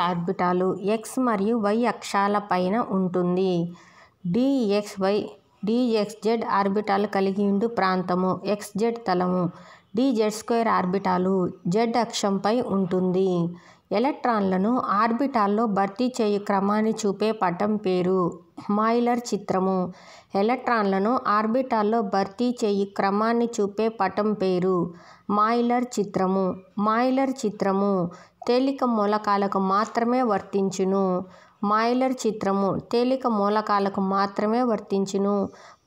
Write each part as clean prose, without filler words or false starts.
ఆర్బిటాలు x మరియు y అక్షాల పైన ఉంటుంది. dxy dxz ఆర్బిటాలు కలిగి ఉండు ప్రాంతము xz తలము. dz2 ఆర్బిటాలు z అక్షంపై ఉంటుంది. ఎలక్ట్రాన్లను ఆర్బిటాల్లో భర్తీ చేయు క్రమాన్ని చూపే పటం పేరు మాయిలర్ చిత్రము. ఎలక్ట్రాన్లను ఆర్బిటాల్లో భర్తీ చేయు క్రమాన్ని చూపే పటం పేరు మాయిలర్ చిత్రము. మాయిలర్ చిత్రము తేలిక మూలకాలకు మాత్రమే వర్తించును. మాయిలర్ చిత్రము తేలిక మూలకాలకు మాత్రమే వర్తించును.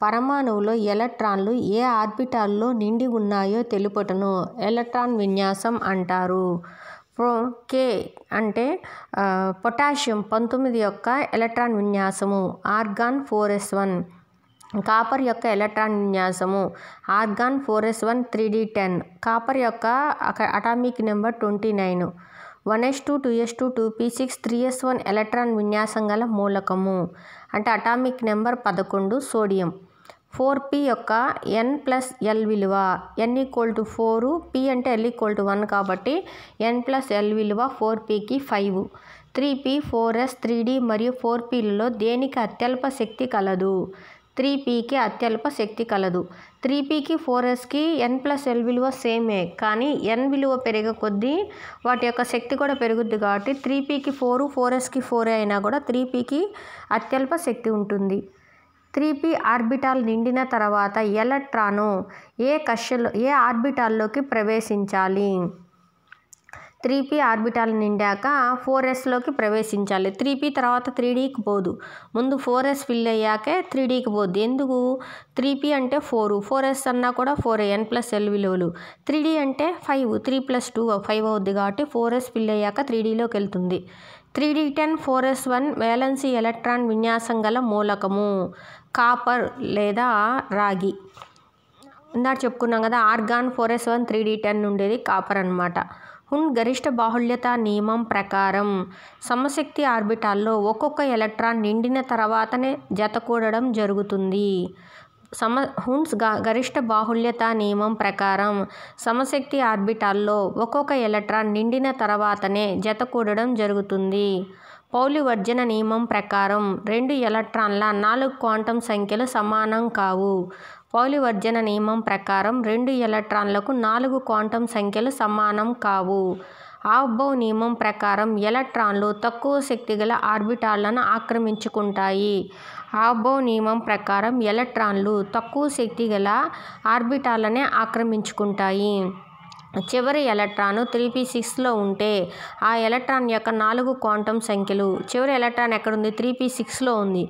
పరమాణువులో ఎలక్ట్రాన్లు ఏ ఆర్బిటాల్లో నిండి ఉన్నాయో తెలుపుటను ఎలక్ట్రాన్ విన్యాసం అంటారు. K అంటే పొటాషియం 19 యొక్క ఎలక్ట్రాన్ విన్యాసము ఆర్గాన్ 4s1. కాపర్ యొక్క ఎలక్ట్రాన్ విన్యాసము ఆర్గాన్ 4s1 3d10. కాపర్ యొక్క atomic number 29. 1s2 2s2 2p6 3s1 electron విన్యాసం గల మూలకము అంటే అటామిక్ నెంబర్ 11 సోడియం. 4p యొక్క n+l విలువ n=4, p అంటే l=1 కాబట్టి n+l విలువ 4pకి 5. 3p 4s 3d మరియు 4pలలో దేనికి అత్యల్ప శక్తి కలదు? 3pకి అత్యల్ప శక్తి కలదు. 3pకి 4sకి n+l విలువ సేమే, కానీ n విలువ పెరిగే కొద్దీ వాటి యొక్క శక్తి కూడా పెరుగుద్ది కాబట్టి 3pకి 4 4sకి 4 అయినా కూడా 3pకి అత్యల్ప శక్తి ఉంటుంది. 3p ఆర్బిటాల్ నిండిన తర్వాత ఎలక్ట్రాను ఏ ఆర్బిటాల్లోకి ప్రవేశించాలి? 3p ఆర్బిటాల్ నిండాక 4sలోకి ప్రవేశించాలి. 3p తర్వాత 3dకి పోదు, ముందు 4s ఫిల్ అయ్యాకే 3dకి పోద్ది. ఎందుకు? 3p అంటే 4, 4s అన్నా కూడా 4 n+l విలువలు. 3d అంటే 5, 3+2 5 అవుద్ది కాబట్టి 4s ఫిల్ అయ్యాక 3dలోకి వెళ్తుంది. 3d10 4s1 వేలెన్సీ ఎలక్ట్రాన్ విన్యాసం గల మూలకము కాపర్ లేదా రాగి. ఇందాక చెప్పుకున్నాం కదా, ఆర్గాన్ 4s1 3d10 ఉండేది కాపర్ అన్నమాట. హున్ గరిష్ట బాహుళ్యత నియమం ప్రకారం సమశక్తి ఆర్బిటాల్లో ఒక్కొక్క ఎలక్ట్రాన్ నిండిన తర్వాతనే జతకూడడం జరుగుతుంది. హున్స్ గరిష్ట బాహుళ్యత నియమం ప్రకారం సమశక్తి ఆర్బిటాల్లో ఒక్కొక్క ఎలక్ట్రాన్ నిండిన తర్వాతనే జతకూడడం జరుగుతుంది. పౌలి వర్జన నియమం ప్రకారం 2 ఎలక్ట్రాన్ల 4 క్వాంటం సంఖ్యలు సమానం కావు. పౌలి వర్జన నియమం ప్రకారం 2 ఎలక్ట్రాన్లకు 4 క్వాంటం సంఖ్యలు సమానం కావు. ఆఫ్బౌ నియమం ప్రకారం ఎలక్ట్రాన్లు తక్కువ శక్తి గల ఆర్బిటాళ్లను ఆక్రమించుకుంటాయి. ఆఫ్బౌ నియమం ప్రకారం ఎలక్ట్రాన్లు తక్కువ శక్తి గల ఆర్బిటాలనే ఆక్రమించుకుంటాయి. చివరి ఎలక్ట్రాన్ 3p6లో ఉంటే ఆ ఎలక్ట్రాన్ యొక్క 4 క్వాంటం సంఖ్యలు. చివరి ఎలక్ట్రాన్ ఎక్కడుంది? 3p6లో ఉంది.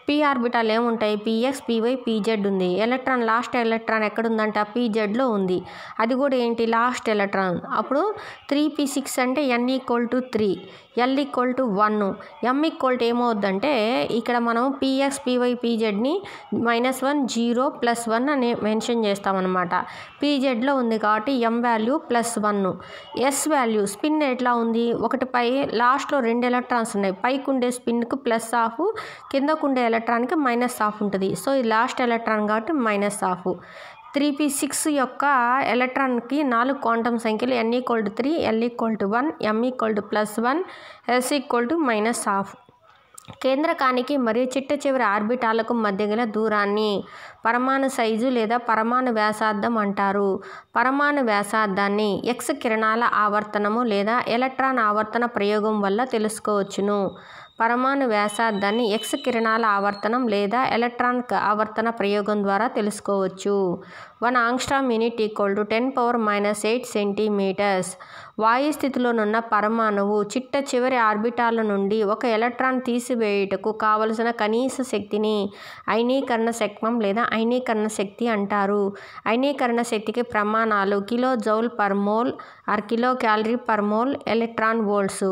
p ఆర్బిటాల్ ఏముంటాయి? px py pz ఉంది. ఎలక్ట్రాన్ లాస్ట్ ఎలక్ట్రాన్ ఎక్కడుందంట? pzలో ఉంది. అది కూడా ఏంటి? Last electron. అప్పుడు 3p6 అంటే n=3, l=1, m ఏమవుద్దంటే ఇక్కడ మనం px py pzని -1 0 +1 అని మెన్షన్ చేస్తామన్నమాట. pzలో ఉంది కాబట్టి m value +1. s value spin ఎట్లా ఉంది? ఒకటి పై లాస్ట్లో 2 ఎలక్ట్రాన్స్ ఉన్నాయి. పైకి ఉండే స్పిన్కు +1, కిందకుండే ఎలక్ట్రాన్కి -1 ఉంటుంది. సో ఇది లాస్ట్ ఎలక్ట్రాన్ కాబట్టి -1. 3p6 యొక్క ఎలక్ట్రాన్కి 4 క్వాంటం సంఖ్యలు n=3, l=1, m=+1, s=-1. కేంద్రకానికి మరియు చిట్ట చివరి ఆర్బిటాలకు మధ్య గల దూరాన్ని పరమాణు సైజు లేదా పరమాణు వ్యాసార్థం అంటారు. పరమాణు వ్యాసార్థాన్ని X కిరణాల ఆవర్తనము లేదా ఎలక్ట్రాన్ ఆవర్తన ప్రయోగం వల్ల తెలుసుకోవచ్చును. పరమాణు వ్యాసార్థాన్ని X కిరణాల ఆవర్తనం లేదా ఎలక్ట్రాన్ ఆవర్తన ప్రయోగం ద్వారా తెలుసుకోవచ్చు. 1 ఆంగ్స్ట్రామ్ యూనిట్ = 10⁻⁸ సెంటీమీటర్స్. వాయు స్థితిలోనున్న పరమాణువు చిట్ట చివరి ఆర్బిటాల నుండి ఒక ఎలక్ట్రాన్ తీసివేయుటకు కావలసిన కనీస శక్తిని అయనీకరణ శక్మం లేదా అయనీకరణ శక్తి అంటారు. అయనీకరణ శక్తికి ప్రమాణాలు kJ/mol or kcal/mol, electron volts.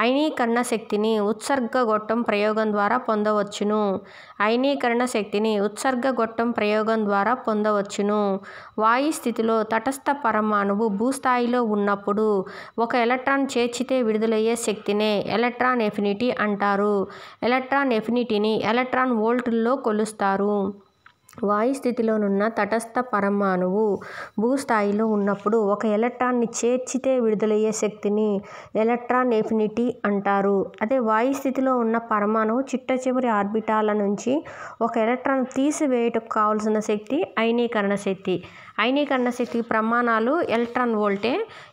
అయనీకరణ శక్తిని ఉత్సర్గ గొట్టం ప్రయోగం ద్వారా పొందవచ్చును. అయనీకరణ శక్తిని ఉత్సర్గ గొట్టం ప్రయోగం ద్వారా పొందవచ్చును. వాయు స్థితిలో తటస్థ పరమాణువు భూస్థాయిలో ఉన్నప్పుడు ఒక ఎలక్ట్రాన్ చేర్చితే విడుదలయ్యే శక్తినే ఎలక్ట్రాన్ ఎఫినిటీ అంటారు. ఎలక్ట్రాన్ ఎఫినిటీని ఎలక్ట్రాన్ వోల్టుల్లో కొలుస్తారు. వాయు స్థితిలోనున్న తటస్థ పరమాణువు భూస్థాయిలో ఉన్నప్పుడు ఒక ఎలక్ట్రాన్ని చేర్చితే విడుదలయ్యే శక్తిని ఎలక్ట్రాన్ ఎఫినిటీ అంటారు. అదే వాయు స్థితిలో ఉన్న పరమాణువు చిట్టచివరి ఆర్బిటాల నుంచి ఒక ఎలక్ట్రాన్ తీసివేయుటకు కావలసిన శక్తి అయనీకరణ శక్తి. అయనీకరణ శక్తికి ప్రమాణాలు ఎలక్ట్రాన్ వోల్టే,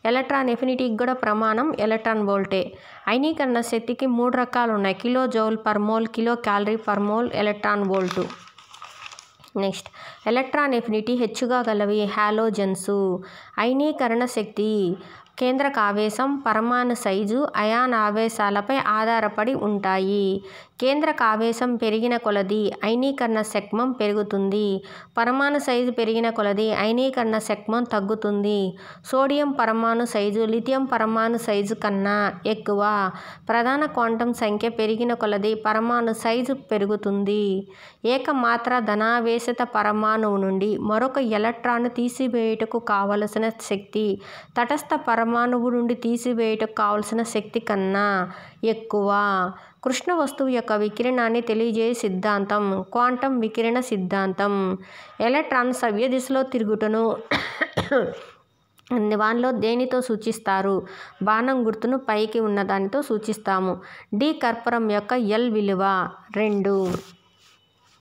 ఎలక్ట్రాన్ ఎఫినిటీకి కూడా ప్రమాణం ఎలక్ట్రాన్ వోల్టే. అయనీకరణ శక్తికి 3 రకాలు ఉన్నాయి: kilo joule per mole, kilo calorie per mole, electron volt. Next electron affinity హెచ్చుగా గలవి హాలోజన్సు. అయనీకరణ శక్తి కేంద్రక ఆవేశం, పరమాణు సైజు, అయాన్ ఆవేశాలపై ఆధారపడి ఉంటాయి. కేంద్రక ఆవేశం పెరిగిన కొలది అయనీకరణ శక్మం పెరుగుతుంది. పరమాణు సైజు పెరిగిన కొలది అయనీకరణ శక్మం తగ్గుతుంది. సోడియం పరమాణు సైజు లిథియం పరమాణు సైజు కన్నా ఎక్కువ. ప్రధాన క్వాంటం సంఖ్య పెరిగిన కొలది పరమాణు సైజు పెరుగుతుంది. ఏకమాత్ర ధనావేశిత పరమాణువు నుండి మరొక ఎలక్ట్రాన్ను తీసివేయుటకు కావలసిన శక్తి తటస్థ పరమాణువు నుండి తీసివేయుటకు కావలసిన శక్తి కన్నా ఎక్కువ. కృష్ణ వస్తువు యొక్క వికిరణాన్ని తెలియజేసే సిద్ధాంతం క్వాంటం వికిరణ సిద్ధాంతం. ఎలక్ట్రాన్ సవ్య దిశలో తిరుగుటను వానిలో దేనితో సూచిస్తారు? బాణం గుర్తును పైకి ఉన్న దానితో సూచిస్తాము. డి కర్పూరం యొక్క ఎల్ విలువ 2.